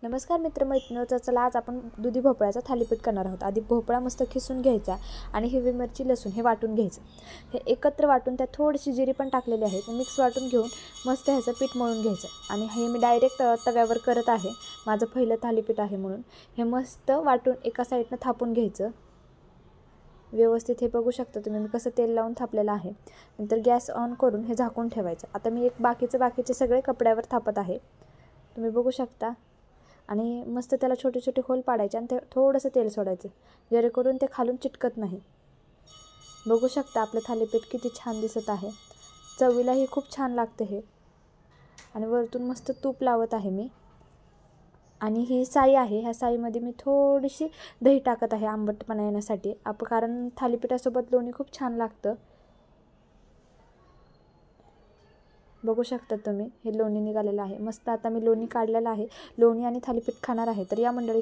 नमस्कार मित्रमैत्रिणींनो, चला आज आपण दुधी भोपळ्याचा थालीपीठ करणार आहोत। आधी भोपळा मस्त खिसून घ्यायचा आणि हिरवी मिरची लसूण हे वाटून घ्यायचं। हे एकत्र वाटून त्यात थोडीशी जिरी पण टाकलेली आहे, मिक्स वाटून घेऊन मस्त ह्याचं पीठ मळून घ्यायचं। आणि हे मी डायरेक्ट तव्यावर करत आहे, माझं पहिलं थालीपीठ आहे म्हणून। हे मस्त वाटून एका साईडनं थापून घ्यायचं व्यवस्थित। हे बघू शकता तुम्ही मी कसं तेल लावून थापलेलं आहे। नंतर गॅस ऑन करून हे झाकून ठेवायचं। आता मी बाकीचे सगळे कपड्यावर थापत आहे, तुम्ही बघू शकता। आणि मस्त त्याला छोटे छोटे होल पाडायचे आणि ते थोडंसं तेल सोडायचं, जेणेकरून ते खालून चिटकत नाही। बघू शकता आपलं थालीपीठ किती छान दिसत आहे, चवीलाही खूप छान लागतं हे। आणि वरतून मस्त तूप लावत आहे मी। आणि ही साई आहे, ह्या साईमध्ये मी थोडीशी दही टाकत आहे आंबटपणा येण्यासाठी, कारण थालीपीठासोबत लोणी खूप छान लागतं। बघू शकता तुम्ही हे लोणी निघालेलं आहे मस्त। आता मी लोणी काढलेलं आहे, लोणी आणि थालीपीठ खाणार आहे। तर या मंडळी